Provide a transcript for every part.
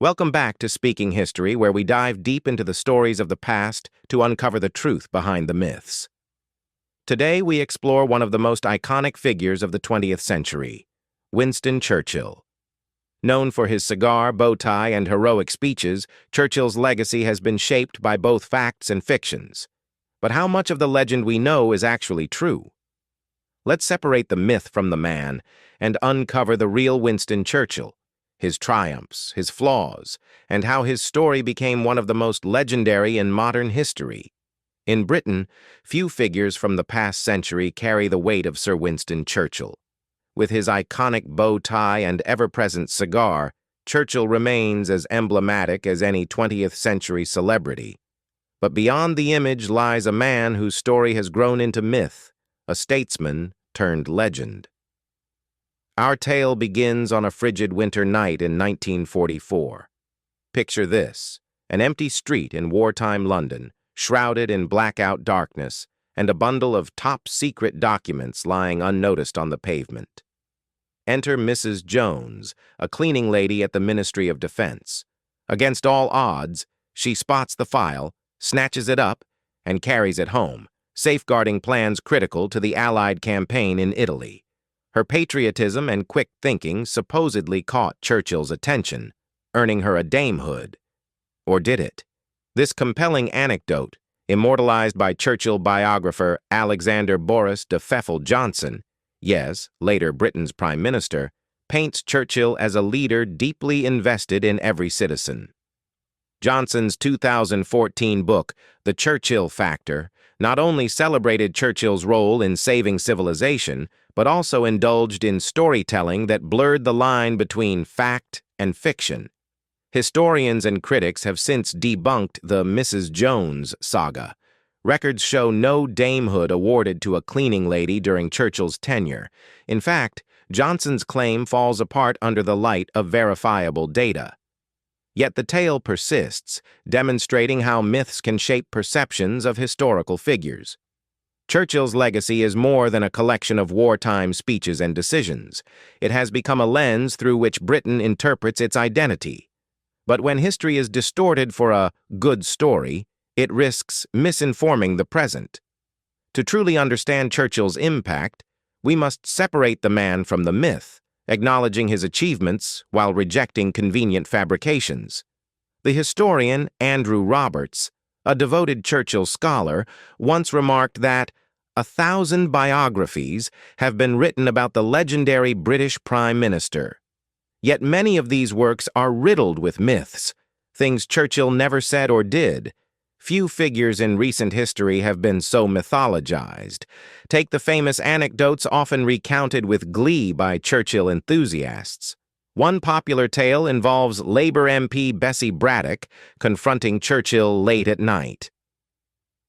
Welcome back to Speaking History, where we dive deep into the stories of the past to uncover the truth behind the myths. Today, we explore one of the most iconic figures of the 20th century, Winston Churchill. Known for his cigar, bow tie, and heroic speeches, Churchill's legacy has been shaped by both facts and fictions. But how much of the legend we know is actually true? Let's separate the myth from the man and uncover the real Winston Churchill, his triumphs, his flaws, and how his story became one of the most legendary in modern history. In Britain, few figures from the past century carry the weight of Sir Winston Churchill. With his iconic bow tie and ever-present cigar, Churchill remains as emblematic as any 20th century celebrity. But beyond the image lies a man whose story has grown into myth, a statesman turned legend. Our tale begins on a frigid winter night in 1944. Picture this: an empty street in wartime London, shrouded in blackout darkness, and a bundle of top-secret documents lying unnoticed on the pavement. Enter Mrs. Jones, a cleaning lady at the Ministry of Defense. Against all odds, she spots the file, snatches it up, and carries it home, safeguarding plans critical to the Allied campaign in Italy. Her patriotism and quick thinking supposedly caught Churchill's attention, earning her a damehood. Or did it? This compelling anecdote, immortalized by Churchill biographer Alexander Boris de Pfeffel-Johnson, yes, later Britain's Prime Minister, paints Churchill as a leader deeply invested in every citizen. Johnson's 2014 book, The Churchill Factor, not only celebrated Churchill's role in saving civilization, but also indulged in storytelling that blurred the line between fact and fiction. Historians and critics have since debunked the Mrs. Jones saga. Records show no damehood awarded to a cleaning lady during Churchill's tenure. In fact, Johnson's claim falls apart under the light of verifiable data. Yet the tale persists, demonstrating how myths can shape perceptions of historical figures. Churchill's legacy is more than a collection of wartime speeches and decisions. It has become a lens through which Britain interprets its identity. But when history is distorted for a good story, it risks misinforming the present. To truly understand Churchill's impact, we must separate the man from the myth, acknowledging his achievements while rejecting convenient fabrications. The historian Andrew Roberts, a devoted Churchill scholar, once remarked that 1,000 biographies have been written about the legendary British Prime Minister. Yet many of these works are riddled with myths, things Churchill never said or did. Few figures in recent history have been so mythologized. Take the famous anecdotes often recounted with glee by Churchill enthusiasts. One popular tale involves Labour MP Bessie Braddock confronting Churchill late at night.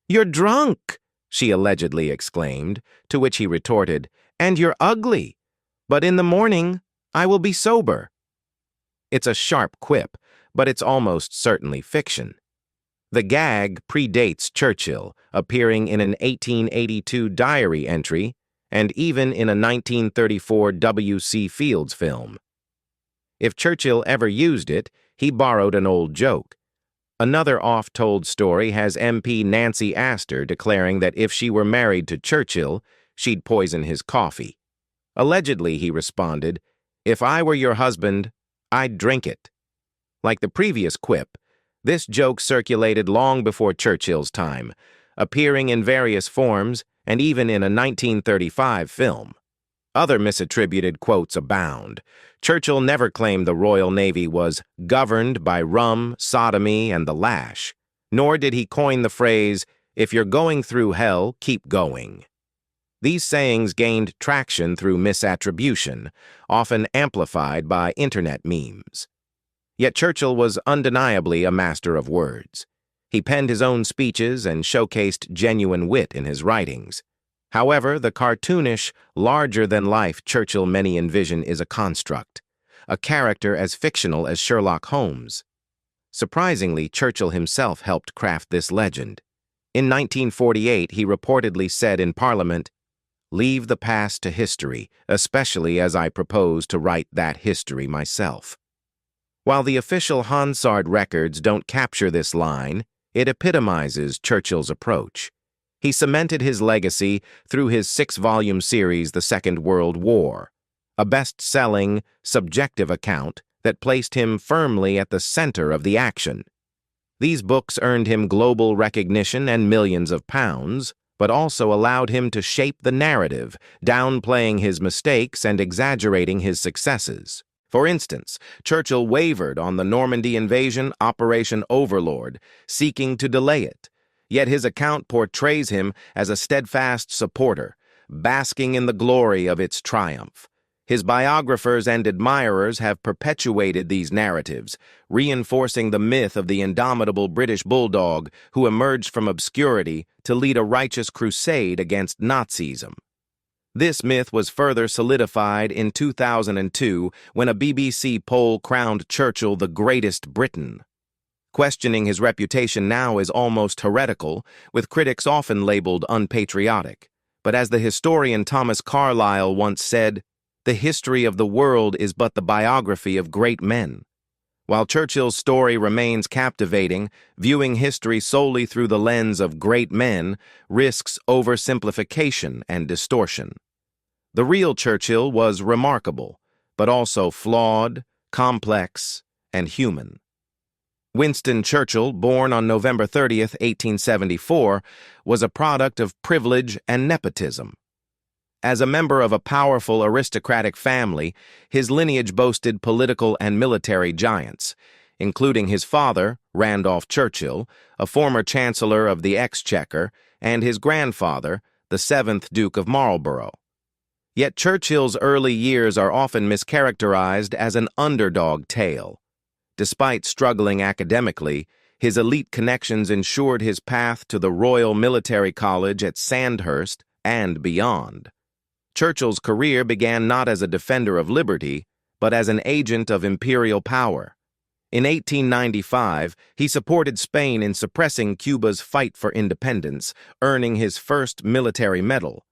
"You're drunk," she allegedly exclaimed, to which he retorted, "and you're ugly. But in the morning, I will be sober." It's a sharp quip, but it's almost certainly fiction. The gag predates Churchill, appearing in an 1882 diary entry and even in a 1934 W.C. Fields film. If Churchill ever used it, he borrowed an old joke. Another oft-told story has MP Nancy Astor declaring that if she were married to Churchill, she'd poison his coffee. Allegedly, he responded, "If I were your husband, I'd drink it." Like the previous quip, this joke circulated long before Churchill's time, appearing in various forms and even in a 1935 film. Other misattributed quotes abound. Churchill never claimed the Royal Navy was governed by rum, sodomy, and the lash, nor did he coin the phrase, "If you're going through hell, keep going." These sayings gained traction through misattribution, often amplified by internet memes. Yet Churchill was undeniably a master of words. He penned his own speeches and showcased genuine wit in his writings. However, the cartoonish, larger-than-life Churchill many envision is a construct, a character as fictional as Sherlock Holmes. Surprisingly, Churchill himself helped craft this legend. In 1948, he reportedly said in Parliament, "Leave the past to history, especially as I propose to write that history myself." While the official Hansard records don't capture this line, it epitomizes Churchill's approach. He cemented his legacy through his 6-volume series, The Second World War, a best-selling, subjective account that placed him firmly at the center of the action. These books earned him global recognition and millions of pounds, but also allowed him to shape the narrative, downplaying his mistakes and exaggerating his successes. For instance, Churchill wavered on the Normandy invasion, Operation Overlord, seeking to delay it. Yet his account portrays him as a steadfast supporter, basking in the glory of its triumph. His biographers and admirers have perpetuated these narratives, reinforcing the myth of the indomitable British bulldog who emerged from obscurity to lead a righteous crusade against Nazism. This myth was further solidified in 2002 when a BBC poll crowned Churchill the greatest Briton. Questioning his reputation now is almost heretical, with critics often labeled unpatriotic. But as the historian Thomas Carlyle once said, "The history of the world is but the biography of great men." While Churchill's story remains captivating, viewing history solely through the lens of great men risks oversimplification and distortion. The real Churchill was remarkable, but also flawed, complex, and human. Winston Churchill, born on November 30th, 1874, was a product of privilege and nepotism. As a member of a powerful aristocratic family, his lineage boasted political and military giants, including his father, Randolph Churchill, a former Chancellor of the Exchequer, and his grandfather, the 7th Duke of Marlborough. Yet Churchill's early years are often mischaracterized as an underdog tale. Despite struggling academically, his elite connections ensured his path to the Royal Military College at Sandhurst and beyond. Churchill's career began not as a defender of liberty, but as an agent of imperial power. In 1895, he supported Spain in suppressing Cuba's fight for independence, earning his first military medal.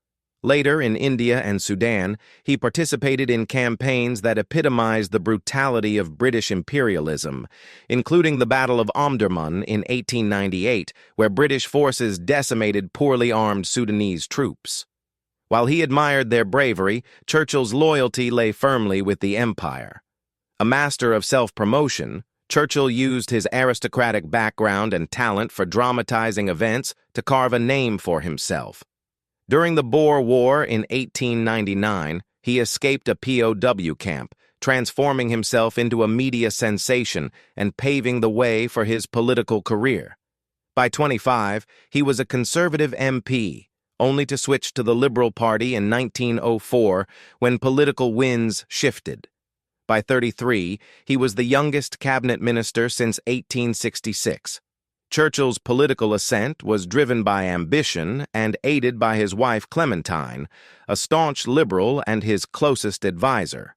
Later, in India and Sudan, he participated in campaigns that epitomized the brutality of British imperialism, including the Battle of Omdurman in 1898, where British forces decimated poorly armed Sudanese troops. While he admired their bravery, Churchill's loyalty lay firmly with the empire. A master of self-promotion, Churchill used his aristocratic background and talent for dramatizing events to carve a name for himself. During the Boer War in 1899, he escaped a POW camp, transforming himself into a media sensation and paving the way for his political career. By 25, he was a conservative MP, only to switch to the Liberal Party in 1904 when political winds shifted. By 33, he was the youngest cabinet minister since 1866. Churchill's political ascent was driven by ambition and aided by his wife Clementine, a staunch liberal and his closest advisor.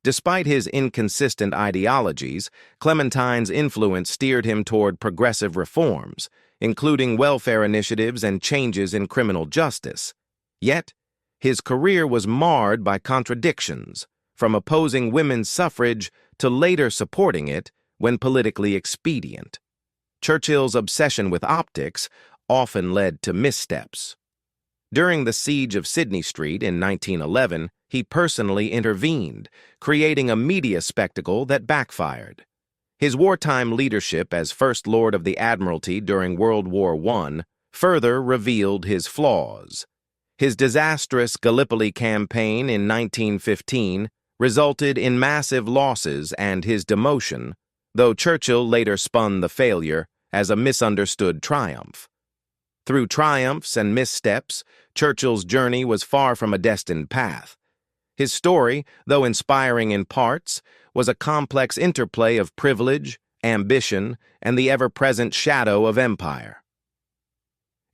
Despite his inconsistent ideologies, Clementine's influence steered him toward progressive reforms, including welfare initiatives and changes in criminal justice. Yet, his career was marred by contradictions, from opposing women's suffrage to later supporting it when politically expedient. Churchill's obsession with optics often led to missteps. During the siege of Sydney Street in 1911, he personally intervened, creating a media spectacle that backfired. His wartime leadership as First Lord of the Admiralty during World War I further revealed his flaws. His disastrous Gallipoli campaign in 1915 resulted in massive losses and his demotion, though Churchill later spun the failure as a misunderstood triumph. Through triumphs and missteps, Churchill's journey was far from a destined path. His story, though inspiring in parts, was a complex interplay of privilege, ambition, and the ever-present shadow of empire.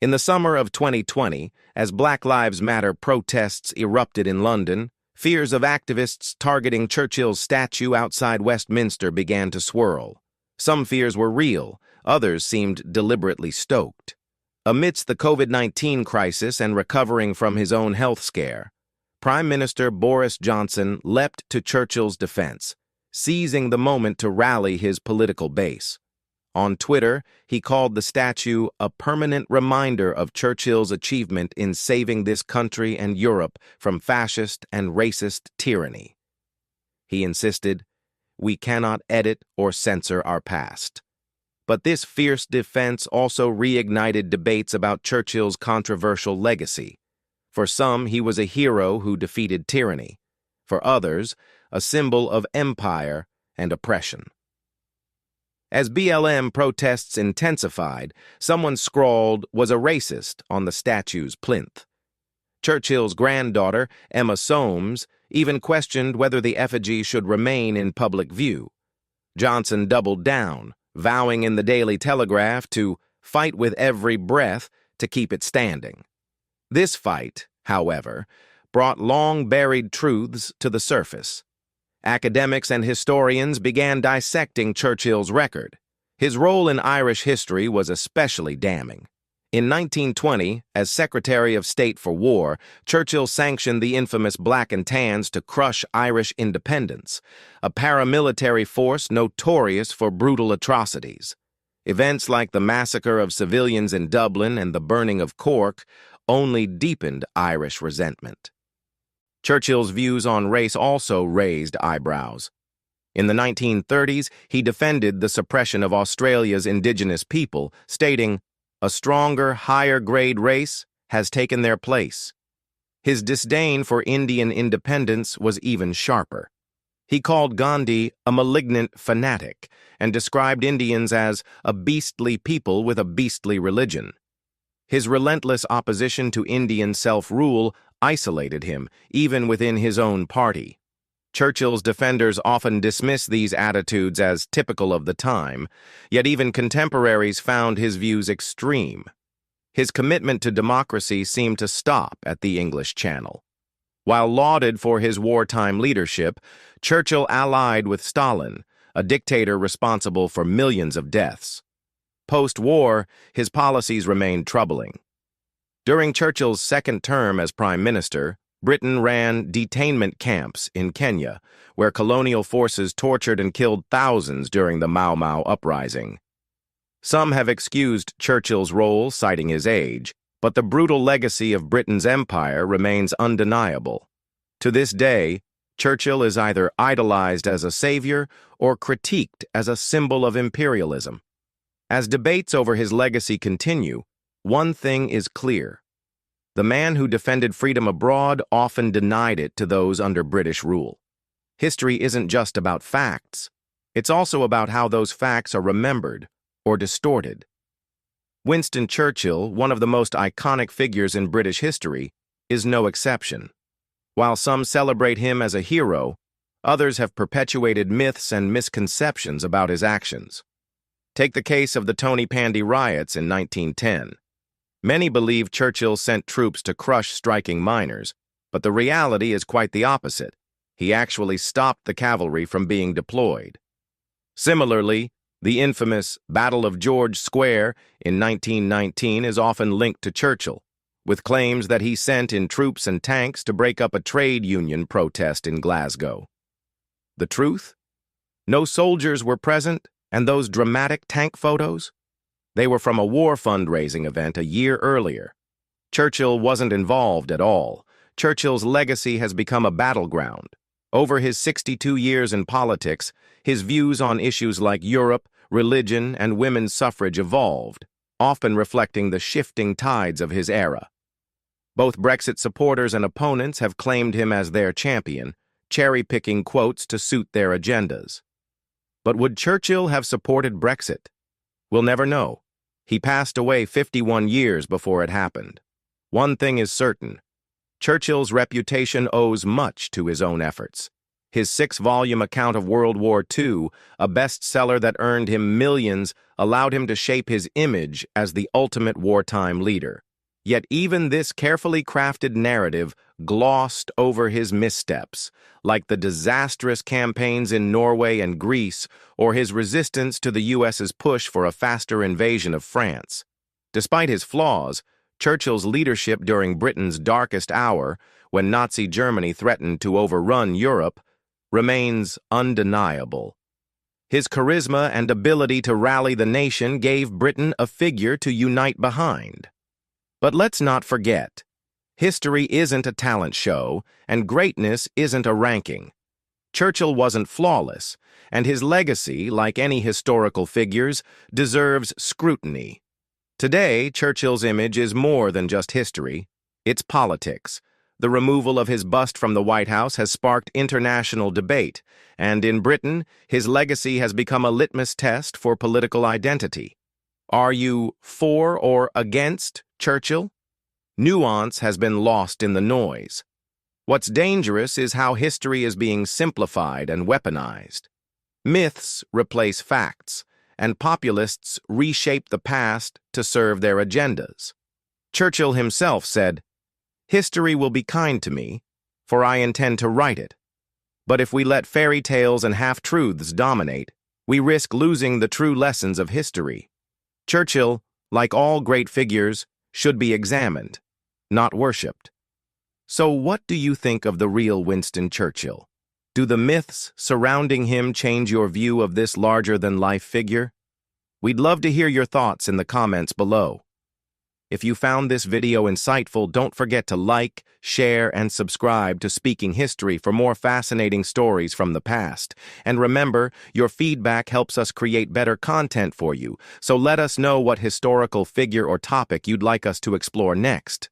In the summer of 2020, as Black Lives Matter protests erupted in London, fears of activists targeting Churchill's statue outside Westminster began to swirl. Some fears were real, others seemed deliberately stoked. Amidst the COVID-19 crisis and recovering from his own health scare, Prime Minister Boris Johnson leapt to Churchill's defense, seizing the moment to rally his political base. On Twitter, he called the statue a permanent reminder of Churchill's achievement in saving this country and Europe from fascist and racist tyranny. He insisted, "We cannot edit or censor our past." But this fierce defense also reignited debates about Churchill's controversial legacy. For some, he was a hero who defeated tyranny. For others, a symbol of empire and oppression. As BLM protests intensified, someone scrawled "was a racist" on the statue's plinth. Churchill's granddaughter, Emma Soames, even questioned whether the effigy should remain in public view. Johnson doubled down, vowing in the Daily Telegraph to fight with every breath to keep it standing. This fight, however, brought long-buried truths to the surface. Academics and historians began dissecting Churchill's record. His role in Irish history was especially damning. In 1920, as Secretary of State for War, Churchill sanctioned the infamous Black and Tans to crush Irish independence, a paramilitary force notorious for brutal atrocities. Events like the massacre of civilians in Dublin and the burning of Cork only deepened Irish resentment. Churchill's views on race also raised eyebrows. In the 1930s, he defended the suppression of Australia's indigenous people, stating, "A stronger, higher-grade race has taken their place." His disdain for Indian independence was even sharper. He called Gandhi a malignant fanatic and described Indians as a beastly people with a beastly religion. His relentless opposition to Indian self-rule isolated him, even within his own party. Churchill's defenders often dismiss these attitudes as typical of the time, yet even contemporaries found his views extreme. His commitment to democracy seemed to stop at the English Channel. While lauded for his wartime leadership, Churchill allied with Stalin, a dictator responsible for millions of deaths. Post-war, his policies remained troubling. During Churchill's second term as Prime Minister, Britain ran detainment camps in Kenya, where colonial forces tortured and killed thousands during the Mau Mau uprising. Some have excused Churchill's role, citing his age, but the brutal legacy of Britain's empire remains undeniable. To this day, Churchill is either idolized as a savior or critiqued as a symbol of imperialism. As debates over his legacy continue, one thing is clear. The man who defended freedom abroad often denied it to those under British rule. History isn't just about facts. It's also about how those facts are remembered or distorted. Winston Churchill, one of the most iconic figures in British history, is no exception. While some celebrate him as a hero, others have perpetuated myths and misconceptions about his actions. Take the case of the Tony Pandy riots in 1910. Many believe Churchill sent troops to crush striking miners, but the reality is quite the opposite. He actually stopped the cavalry from being deployed. Similarly, the infamous Battle of George Square in 1919 is often linked to Churchill, with claims that he sent in troops and tanks to break up a trade union protest in Glasgow. The truth? No soldiers were present, and those dramatic tank photos? They were from a war fundraising event a year earlier. Churchill wasn't involved at all. Churchill's legacy has become a battleground. Over his 62 years in politics, his views on issues like Europe, religion, and women's suffrage evolved, often reflecting the shifting tides of his era. Both Brexit supporters and opponents have claimed him as their champion, cherry-picking quotes to suit their agendas. But would Churchill have supported Brexit? We'll never know. He passed away 51 years before it happened. One thing is certain. Churchill's reputation owes much to his own efforts. His 6-volume account of World War II, a bestseller that earned him millions, allowed him to shape his image as the ultimate wartime leader. Yet even this carefully crafted narrative glossed over his missteps, like the disastrous campaigns in Norway and Greece, or his resistance to the U.S.'s push for a faster invasion of France. Despite his flaws, Churchill's leadership during Britain's darkest hour, when Nazi Germany threatened to overrun Europe, remains undeniable. His charisma and ability to rally the nation gave Britain a figure to unite behind. But let's not forget, history isn't a talent show, and greatness isn't a ranking. Churchill wasn't flawless, and his legacy, like any historical figures, deserves scrutiny. Today, Churchill's image is more than just history. It's politics. The removal of his bust from the White House has sparked international debate, and in Britain, his legacy has become a litmus test for political identity. Are you for or against Churchill? Nuance has been lost in the noise. What's dangerous is how history is being simplified and weaponized. Myths replace facts, and populists reshape the past to serve their agendas. Churchill himself said, "History will be kind to me, for I intend to write it. But if we let fairy tales and half-truths dominate, we risk losing the true lessons of history." Churchill, like all great figures, should be examined, not worshipped. So what do you think of the real Winston Churchill? Do the myths surrounding him change your view of this larger-than-life figure? We'd love to hear your thoughts in the comments below. If you found this video insightful, don't forget to like, share, and subscribe to Speaking History for more fascinating stories from the past. And remember, your feedback helps us create better content for you, so let us know what historical figure or topic you'd like us to explore next.